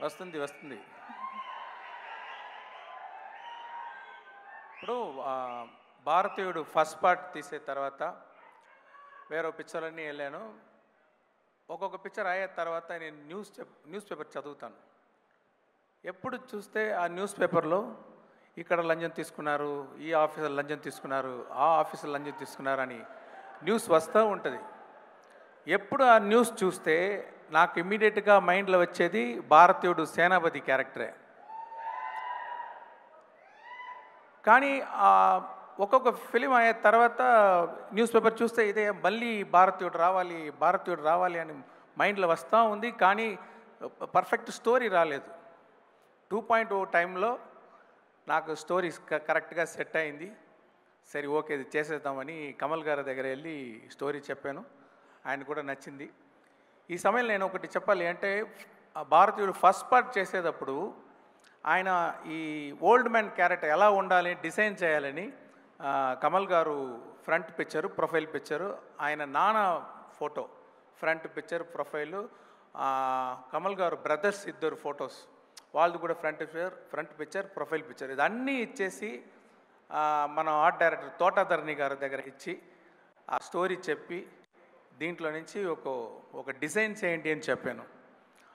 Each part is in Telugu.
వస్తుంది వస్తుంది. ఇప్పుడు భారతీయుడు ఫస్ట్ పార్ట్ తీసే తర్వాత వేరే పిక్చర్లన్నీ వెళ్ళాను. ఒక్కొక్క పిక్చర్ అయ్యే తర్వాత నేను న్యూస్ పేపర్ చదువుతాను. ఎప్పుడు చూస్తే ఆ న్యూస్ పేపర్లో ఇక్కడ లంచం తీసుకున్నారు, ఈ ఆఫీసర్ లంచం తీసుకున్నారు, ఆ ఆఫీసర్ లంచం తీసుకున్నారు అని న్యూస్ వస్తూ ఉంటుంది. ఎప్పుడు ఆ న్యూస్ చూస్తే నాకు ఇమ్మీడియట్గా మైండ్లో వచ్చేది భారతీయుడు సేనాపతి క్యారెక్టరే. కానీ ఒక్కొక్క ఫిలిం అయ్యే తర్వాత న్యూస్ పేపర్ చూస్తే ఇదే మళ్ళీ భారతీయుడు రావాలి అని మైండ్లో వస్తూ ఉంది. కానీ పర్ఫెక్ట్ స్టోరీ రాలేదు. 2.0 టైంలో నాకు స్టోరీ కరెక్ట్గా సెట్ అయింది. సరే ఓకే ఇది చేసేద్దామని కమల్ గారి దగ్గర వెళ్ళి స్టోరీ చెప్పాను. ఆయన కూడా నచ్చింది. ఈ సమయంలో నేను ఒకటి చెప్పాలి అంటే భారతీయుడు ఫస్ట్ పార్ట్ చేసేటప్పుడు ఆయన ఈ ఓల్డ్ మ్యాన్ క్యారెక్టర్ ఎలా ఉండాలి డిజైన్ చేయాలని కమల్ గారు ఫ్రంట్ పిక్చరు ప్రొఫైల్ పిక్చరు ఆయన నాన్న photo front picture profile Kamal గారు బ్రదర్స్ ఇద్దరు ఫొటోస్ వాళ్ళది కూడా ఫ్రంట్ పిక్చర్ ప్రొఫైల్ పిక్చర్ ఇదన్నీ ఇచ్చేసి మన ఆర్ట్ డైరెక్టర్ తోటాధరణి గారి దగ్గర ఇచ్చి ఆ స్టోరీ చెప్పి దీంట్లో నుంచి ఒక డిజైన్ చేయండి అని చెప్పాను.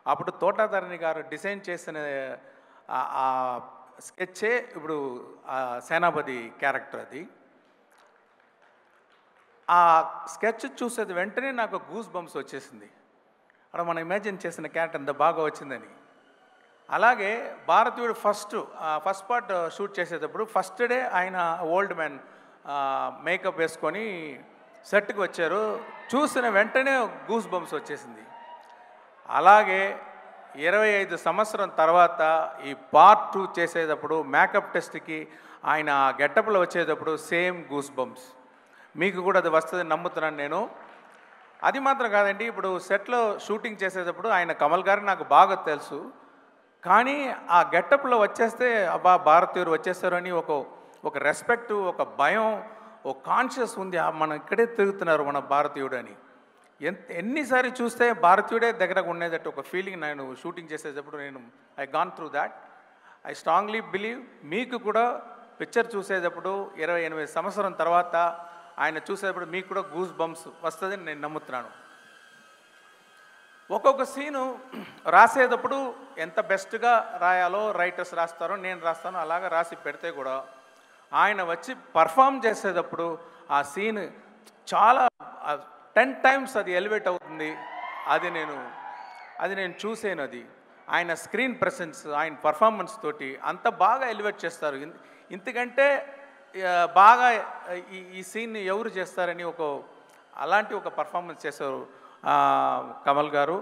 అప్పుడు తోటాధరణి గారు డిజైన్ చేసిన ఆ స్కెచ్చే ఇప్పుడు సేనాపతి క్యారెక్టర్. అది ఆ స్కెచ్ చూసేది వెంటనే నాకు గూస్ బంప్స్ వచ్చేసింది. అక్కడ మనం ఇమాజిన్ చేసిన క్యారెక్టర్ అంత బాగా వచ్చిందని. అలాగే భారతీయుడు ఫస్ట్ పార్ట్ షూట్ చేసేటప్పుడు ఫస్ట్ డే ఆయన ఓల్డ్ మ్యాన్ మేకప్ వేసుకొని సెట్కి వచ్చారు. చూసిన వెంటనే గూస్ బంప్స్ వచ్చేసింది. అలాగే 25 సంవత్సరం తర్వాత ఈ పార్ట్ 2 చేసేటప్పుడు మేకప్ టెస్ట్కి ఆయన గెటప్లో వచ్చేటప్పుడు సేమ్ గూస్ బంప్స్. మీకు కూడా అది వస్తుంది నమ్ముతున్నాను నేను. అది మాత్రం కాదండి, ఇప్పుడు సెట్లో షూటింగ్ చేసేటప్పుడు ఆయన కమల్ గారు నాకు బాగా తెలుసు. కానీ ఆ గెటప్లో వచ్చేస్తే అబ్బా భారతీయుడు వచ్చేస్తారు అని ఒక రెస్పెక్టు, ఒక భయం, ఒక కాన్షియస్ ఉంది. మనం ఇక్కడే తిరుగుతున్నారు మన భారతీయుడు అని. ఎన్నిసార్లు చూస్తే భారతీయుడే దగ్గరకు ఉండేటట్టు ఒక ఫీలింగ్ నేను షూటింగ్ చేసేటప్పుడు I gone through that. I strongly believe మీకు కూడా పిక్చర్ చూసేటప్పుడు 28 సంవత్సరం తర్వాత ఆయన చూసేటప్పుడు మీకు కూడా గూస్ బంప్స్ వస్తుందని నేను నమ్ముతున్నాను. ఒక్కొక్క సీను రాసేటప్పుడు ఎంత బెస్ట్గా రాయాలో రైటర్స్ రాస్తారో నేను రాస్తాను. అలాగా రాసి పెడితే కూడా ఆయన వచ్చి పర్ఫామ్ చేసేటప్పుడు ఆ సీన్ చాలా 10 టైమ్స్ అది ఎలివేట్ అవుతుంది. అది నేను చూసాను. అది ఆయన స్క్రీన్ ప్రెసెన్స్, ఆయన పర్ఫార్మెన్స్ తోటి అంత బాగా ఎలివేట్ చేస్తారు. ఇంతకంటే బాగా ఈ సీన్ని ఎవరు చేస్తారని అలాంటి ఒక పర్ఫార్మెన్స్ చేశారు కమల్ గారు.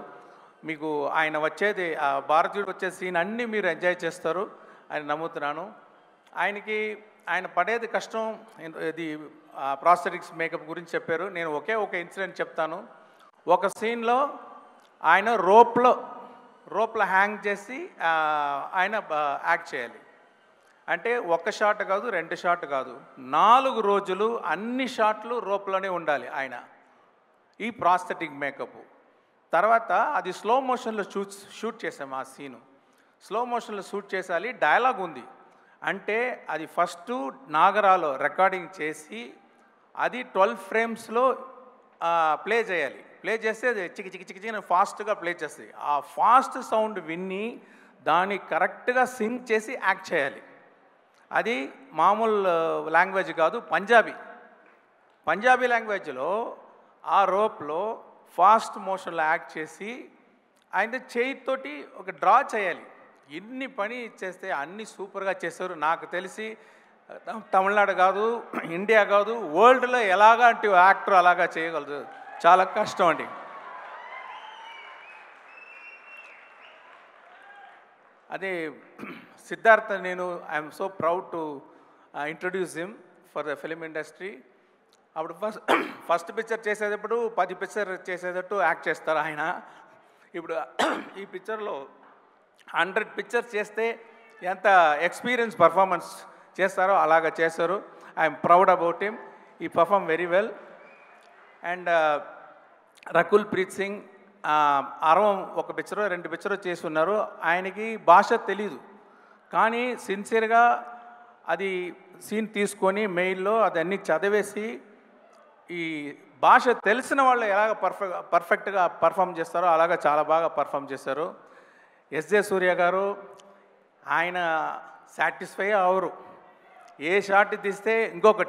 మీకు ఆయన వచ్చేది భారతీయుడు వచ్చే సీన్ అన్నీ మీరు ఎంజాయ్ చేస్తారు అని నమ్ముతున్నాను. ఆయన పడేది కష్టం. ఇది ప్రాస్థెటిక్స్ మేకప్ గురించి చెప్పారు. నేను ఒక ఇన్సిడెంట్ చెప్తాను. ఒక సీన్లో ఆయన రోప్లో హ్యాంగ్ చేసి ఆయన యాక్ట్ చేయాలి. అంటే 1 షాట్ కాదు, 2 షాట్ కాదు, 4 రోజులు అన్ని షాట్లు రోప్లోనే ఉండాలి ఆయన. ఈ ప్రాస్థెటిక్ మేకప్ తర్వాత అది స్లో మోషన్లో షూట్ చేసాము. ఆ సీను స్లో మోషన్లో షూట్ చేసాలి. డైలాగ్ ఉంది అంటే అది ఫస్ట్ నాగరాలో రికార్డింగ్ చేసి అది 12 ఫ్రేమ్స్లో ప్లే చేయాలి. ప్లే చేస్తే అది చికి ఫాస్ట్గా ప్లే చేస్తుంది. ఆ ఫాస్ట్ సౌండ్ విన్ని దాన్ని కరెక్ట్గా సింగ్ చేసి యాక్ట్ చేయాలి. అది మామూలు లాంగ్వేజ్ కాదు, పంజాబీ లాంగ్వేజ్లో ఆ రోప్లో ఫాస్ట్ మోషన్లో యాక్ట్ చేసి ఆయన చేయితోటి ఒక డ్రా చేయాలి. ఇన్ని పని చేస్తే అన్ని సూపర్గా చేశారు. నాకు తెలిసి తమిళనాడు కాదు, ఇండియా కాదు, వరల్డ్లో ఎలాగంటి యాక్టర్ అలాగా చేయగలరు. చాలా కష్టం అండి. అదే Siddharth, I'm so proud to introduce him for the film industry. అప్పుడు ఫస్ట్ పిక్చర్ చేసేటప్పుడు 10 పిక్చర్ చేసేటట్టు యాక్ట్ చేస్తారు ఆయన. ఇప్పుడు ఈ పిక్చర్లో 100 పిక్చర్స్ చేస్తే ఎంత ఎక్స్పీరియన్స్ పర్ఫార్మెన్స్ చేస్తారో అలాగా చేశారు. I'm proud about him. He perform very well. And Rakul Preet Singh అరవం ఒక పిక్చరో 2 పిక్చరో చేసి ఉన్నారు. ఆయనకి భాష తెలీదు. కానీ సిన్సియర్‌గా అది సీన్ తీసుకొని మెయిల్‌లో అదన్నీ చదివేసి, ఈ భాష తెలిసిన వాళ్ళు ఎలాగ పర్ఫెక్ట్‌గా పర్ఫామ్ చేస్తారో అలాగా చాలా బాగా పర్ఫామ్ చేశారు. ఎస్‌జే సూర్య గారు ఆయన సాటిస్ఫై అవ్వరు. ఏ షాట్ తీస్తే ఇంకొక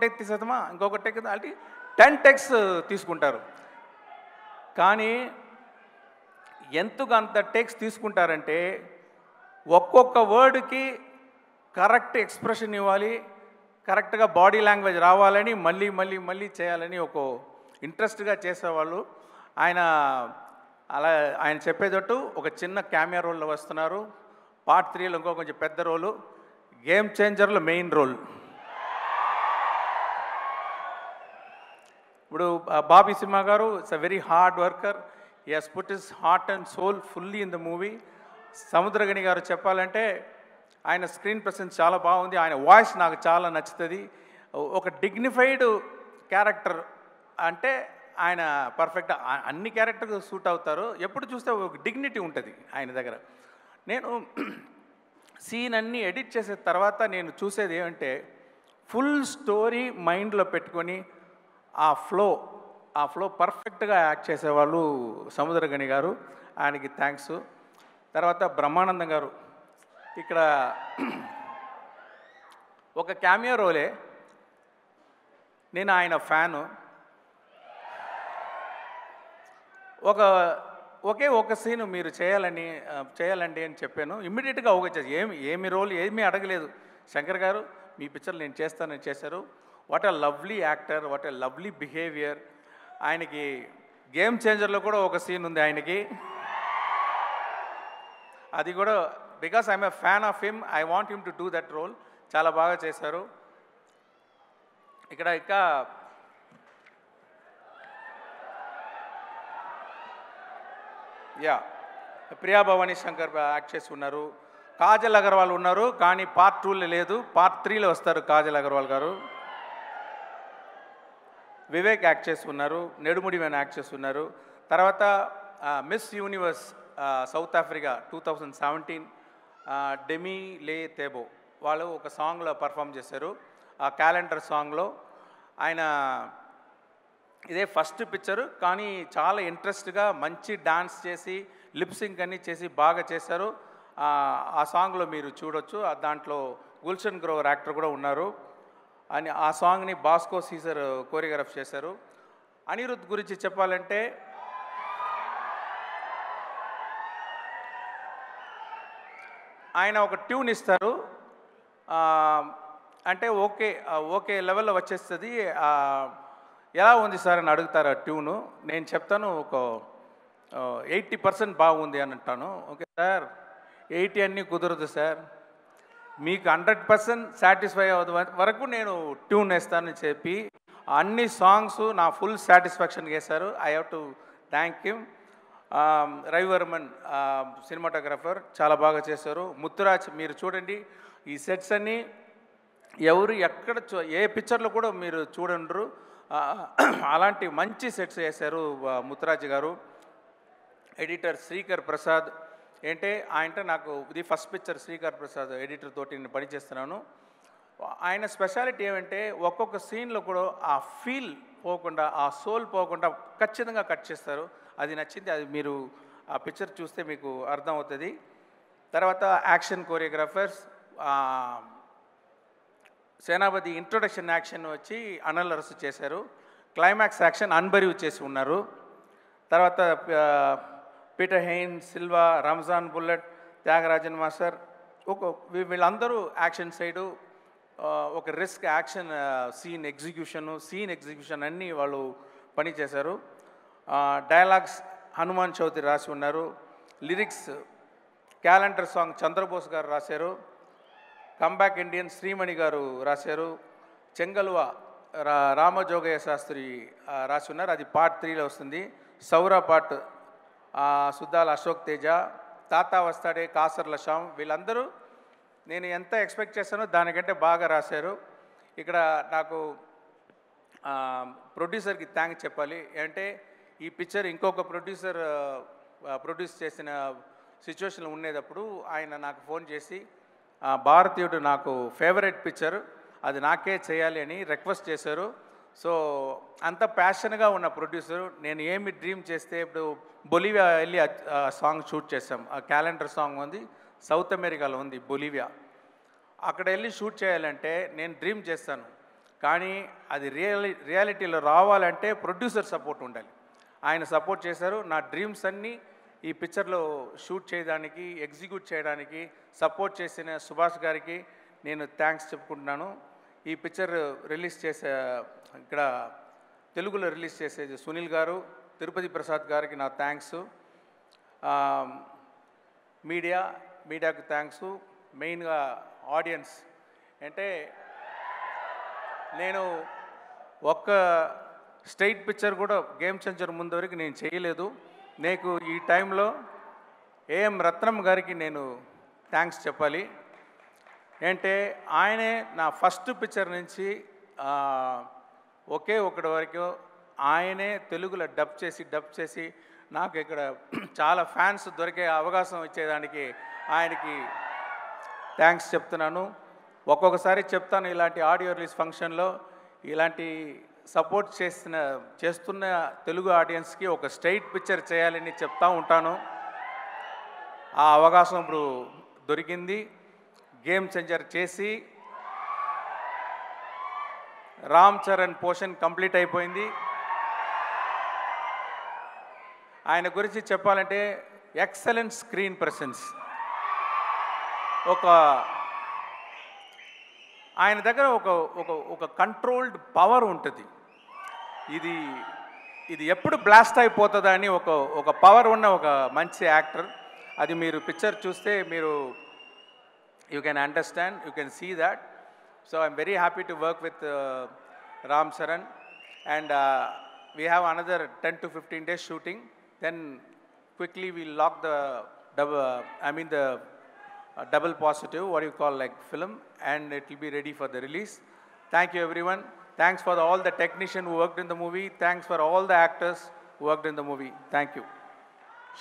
టేక్ తీసేద్దామా, ఇంకొక టేక్ అంటే 10 టేక్స్ తీసుకుంటారు. కానీ ఎందుకు అంత టేక్స్ తీసుకుంటారంటే ఒక్కొక్క వర్డ్కి కరెక్ట్ ఎక్స్ప్రెషన్ ఇవ్వాలి, కరెక్ట్గా బాడీ లాంగ్వేజ్ రావాలని మళ్ళీ మళ్ళీ మళ్ళీ చేయాలని ఒక ఇంట్రెస్ట్గా చేసేవాళ్ళు. ఆయన అలా ఆయన చెప్పేటట్టు ఒక చిన్న క్యామియా రోల్లో వస్తున్నారు. పార్ట్ 3లో ఇంకో కొంచెం పెద్ద రోలు, గేమ్ చేంజర్లో మెయిన్ రోల్. ఇప్పుడు బాబీ సింహ గారు it's a very hard worker. He has put his heart and soul fully in the movie. Samuthirakani గారు చెప్పాలంటే ఆయన స్క్రీన్ ప్రెసెన్స్ చాలా బాగుంది. ఆయన వాయిస్ నాకు చాలా నచ్చుతుంది. ఒక డిగ్నిఫైడ్ క్యారెక్టర్ అంటే ఆయన పర్ఫెక్ట్ అన్ని క్యారెక్టర్కి సూట్ అవుతారు. ఎప్పుడు చూస్తే ఒక డిగ్నిటీ ఉంటుంది ఆయన దగ్గర. నేను సీన్ అన్నీ ఎడిట్ చేసిన తర్వాత నేను చూసేది ఏమంటే ఫుల్ స్టోరీ మైండ్లో పెట్టుకొని ఆ ఫ్లో పర్ఫెక్ట్గా యాక్ట్ చేసేవాళ్ళు సముద్రగని గారు. ఆయనకి థ్యాంక్స్. తర్వాత బ్రహ్మానందం గారు ఇక్కడ ఒక క్యామియో రోలే. నేను ఆయన ఫ్యాను. ఒక సీను మీరు చేయాలండి అని చెప్పాను. ఇమ్మీడియట్గా చేసి ఏమి రోల్ ఏమీ అడగలేదు. శంకర్ గారు మీ పిక్చర్ నేను చేస్తానని చేశారు. What a lovely actor, what a lovely behaviour. ఆయనకి గేమ్ చేంజర్లో కూడా ఒక సీన్ ఉంది ఆయనకి. అది కూడా because I'm a fan of him, I want him to do that role. చాలా బాగా చేశారు. ఇక్కడ ఇంకా ప్రియా భవానీ శంకర్ యాక్ట్ చేసి ఉన్నారు. కాజల్ అగర్వాల్ ఉన్నారు, కానీ పార్ట్ 2లో లేదు. పార్ట్ 3లో వస్తారు కాజల్ అగర్వాల్ గారు. వివేక్ యాక్ట్ చేసి ఉన్నారు. నెడుముడి వేణు యాక్ట్ చేసి ఉన్నారు. తర్వాత miss universe south Africa 2017 demi లే తేబో వాళ్ళు ఒక సాంగ్లో పర్ఫామ్ చేశారు. ఆ క్యాలెండర్ సాంగ్లో ఆయన ఇదే ఫస్ట్ పిక్చరు, కానీ చాలా ఇంట్రెస్ట్గా మంచి డాన్స్ చేసి లిప్సింగ్ అన్నీ చేసి బాగా చేశారు. ఆ సాంగ్లో మీరు చూడొచ్చు. దాంట్లో గుల్షన్ గ్రోవర్ యాక్టర్ కూడా ఉన్నారు. అని ఆ సాంగ్ని బాస్కో సీజర్ కోరియోగ్రాఫ్ చేశారు. అనిరుద్ గురించి చెప్పాలంటే ఆయన ఒక ట్యూన్ ఇస్తారు, అంటే ఓకే లెవెల్లో వచ్చేస్తుంది. ఎలా ఉంది సార్ అని అడుగుతారు ఆ ట్యూను. నేను చెప్తాను ఒక 80% బాగుంది అని అంటాను. ఓకే సార్ 80 అన్నీ కుదరదు సార్, మీకు 100% సాటిస్ఫై అవ్వదు వరకు నేను ట్యూన్ వేస్తానని చెప్పి అన్ని సాంగ్స్ నా ఫుల్ సాటిస్ఫాక్షన్ చేశారు. I have to thank him. Ravi Varman cinematographer చాలా బాగా చేశారు. ముత్తురాజ్ మీరు చూడండి, ఈ సెట్స్ అన్నీ ఎవరు ఎక్కడ ఏ పిక్చర్లో కూడా మీరు చూడండ్రు, అలాంటి మంచి సెట్స్ చేశారు ముత్తురాజ్ గారు. ఎడిటర్ శ్రీకర్ ప్రసాద్ అంటే నాకు ఇది first picture Srikar Prasad editor తోటి నేను పనిచేస్తున్నాను. ఆయన స్పెషాలిటీ ఏమంటే ఒక్కొక్క సీన్లో కూడా ఆ ఫీల్ పోకుండా, ఆ సోల్ పోకుండా ఖచ్చితంగా కట్ చేస్తారు. అది నచ్చింది. అది మీరు ఆ పిక్చర్ చూస్తే మీకు అర్థమవుతుంది. తర్వాత యాక్షన్ కోరియోగ్రాఫర్స్ సేనాపతి ఇంట్రొడక్షన్ యాక్షన్ వచ్చి అనిల్ అరసు చేశారు. క్లైమాక్స్ యాక్షన్ అన్బరీవ్ చేసి ఉన్నారు. తర్వాత Peter Hein, Silva, Ramzan bullet, Thyagarajan master వీళ్ళందరూ యాక్షన్ సైడు ఒక రిస్క్ యాక్షన్ సీన్ ఎగ్జిక్యూషన్ అన్నీ వాళ్ళు పని చేశారు. డైలాగ్స్ హనుమాన్ చౌదరి రాసి ఉన్నారు. లిరిక్స్ క్యాలెండర్ సాంగ్ చంద్రబోస్ గారు రాశారు. కంబ్యాక్ ఇండియన్ శ్రీమణి గారు రాశారు. చెంగల్వ రామజోగయ్య శాస్త్రి రాసి ఉన్నారు. అది పార్ట్ 3లో వస్తుంది. సౌరా పార్ట్ సుద్దాల అశోక్ తేజ, తాతా వస్తాడే కాసర్ల శ్యామ్ వీళ్ళందరూ నేను ఎంత ఎక్స్పెక్ట్ చేశానో దానికంటే బాగా రాశారు. ఇక్కడ నాకు ప్రొడ్యూసర్కి థ్యాంక్స్ చెప్పాలి. అంటే ఈ పిక్చర్ ఇంకొక ప్రొడ్యూసర్ ప్రొడ్యూస్ చేసిన సిచ్యువేషన్ ఉండేటప్పుడు ఆయన నాకు ఫోన్ చేసి భారతీయుడు నాకు ఫేవరెట్ పిక్చర్, అది నాకే చేయాలి అని రిక్వెస్ట్ చేశారు. సో అంత ప్యాషన్గా ఉన్న ప్రొడ్యూసర్, నేను ఏమి డ్రీమ్ చేస్తే ఇప్పుడు బొలివియా వెళ్ళి సాంగ్ షూట్ చేసాం. ఆ క్యాలెండర్ సాంగ్ ఉంది, సౌత్ అమెరికాలో ఉంది బొలివియా. అక్కడ వెళ్ళి షూట్ చేయాలంటే నేను డ్రీమ్ చేస్తాను, కానీ అది రియాలిటీలో రావాలంటే ప్రొడ్యూసర్ సపోర్ట్ ఉండాలి. ఆయన సపోర్ట్ చేశారు. నా డ్రీమ్స్ అన్నీ ఈ పిక్చర్లో షూట్ చేయడానికి, ఎగ్జిక్యూట్ చేయడానికి సపోర్ట్ చేసిన సుభాష్ గారికి నేను థ్యాంక్స్ చెప్పుకుంటున్నాను. ఈ పిక్చర్ రిలీజ్ చేసే, ఇక్కడ తెలుగులో రిలీజ్ చేసేది సునీల్ గారు, తిరుపతి ప్రసాద్ గారికి నా థ్యాంక్స్. మీడియాకు థ్యాంక్స్. మెయిన్గా ఆడియన్స్. అంటే నేను ఒక్క స్టేట్ పిక్చర్ కూడా గేమ్ చేంజర్ ముందు వరకు నేను చేయలేదు. నీకు ఈ టైంలో ఏఎం రత్నం గారికి నేను థ్యాంక్స్ చెప్పాలి. అంటే ఆయనే నా ఫస్ట్ పిక్చర్ నుంచి ఒకే ఒకటి వరకు ఆయనే తెలుగులో డబ్ చేసి నాకు ఇక్కడ చాలా ఫ్యాన్స్ దొరికే అవకాశం ఇచ్చేదానికి ఆయనకి థ్యాంక్స్ చెప్తున్నాను. ఒక్కొక్కసారి చెప్తాను, ఇలాంటి ఆడియో రిలీజ్ ఫంక్షన్లో ఇలాంటి సపోర్ట్ చేస్తున్న తెలుగు ఆడియన్స్కి ఒక స్ట్రైట్ పిక్చర్ చేయాలని చెప్తూ ఉంటాను. ఆ అవకాశం ఇప్పుడు దొరికింది. గేమ్ చేంజర్ చేసి రామ్ చరణ్ పోర్షన్ కంప్లీట్ అయిపోయింది. ఆయన గురించి చెప్పాలంటే ఎక్సలెంట్ స్క్రీన్ ప్రెసెన్స్. ఆయన దగ్గర ఒక కంట్రోల్డ్ పవర్ ఉంటుంది. ఇది ఎప్పుడు బ్లాస్ట్ అయిపోతుందా అని ఒక పవర్ ఉన్న ఒక మంచి యాక్టర్. అది మీరు పిక్చర్ చూస్తే మీరు you can understand, you can see that. So I'm very happy to work with Ram Charan. And we have another 10 to 15 days shooting. Then quickly we'll lock the double positive, what you call like film, and it will be ready for the release. Thank you everyone. Thanks for all the technicians who worked in the movie. Thanks for all the actors who worked in the movie. Thank you.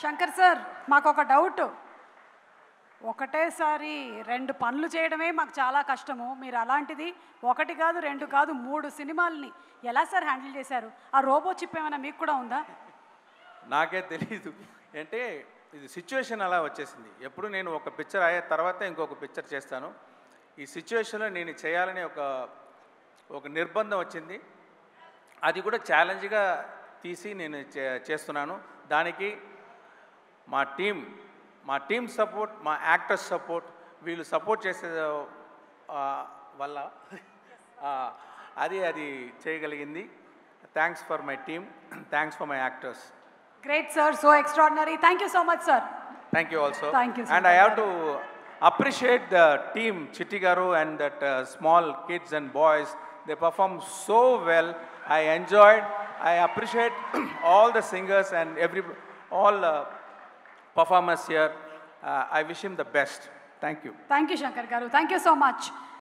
Shankar sir, మాకు ఒక డౌట్. ఒకటేసారి 2 పనులు చేయడమే మాకు చాలా కష్టము. మీరు అలాంటిది 1 కాదు 2 కాదు 3 సినిమాలని ఎలా సార్ హ్యాండిల్ చేశారు? ఆ రోబో చిప్ ఏమైనా మీకు కూడా ఉందా? నాకే తెలీదు. అంటే ఇది సిచ్యువేషన్ అలా వచ్చేసింది. ఎప్పుడు నేను ఒక పిక్చర్ అయ్యే తర్వాత ఇంకొక పిక్చర్ చేస్తాను. ఈ సిచ్యువేషన్లో నేను చేయాలని ఒక నిర్బంధం వచ్చింది. అది కూడా ఛాలెంజ్గా తీసి నేను చేస్తున్నాను. దానికి మా టీమ్ సపోర్ట్, మా యాక్టర్స్ సపోర్ట్, వీళ్ళు సపోర్ట్ చేసే వల్ల అది చేయగలిగింది. Thanks for my team, thanks for my actors. Great sir, so extraordinary. Thank you so much sir. Thank you also. Thank you sir. And I have to appreciate the team, Chitti Garu and that small kids and boys. They performed so well. I enjoyed. I appreciate all the singers and all performers here. I wish him the best. Thank you. Thank you Shankar Garu. Thank you so much.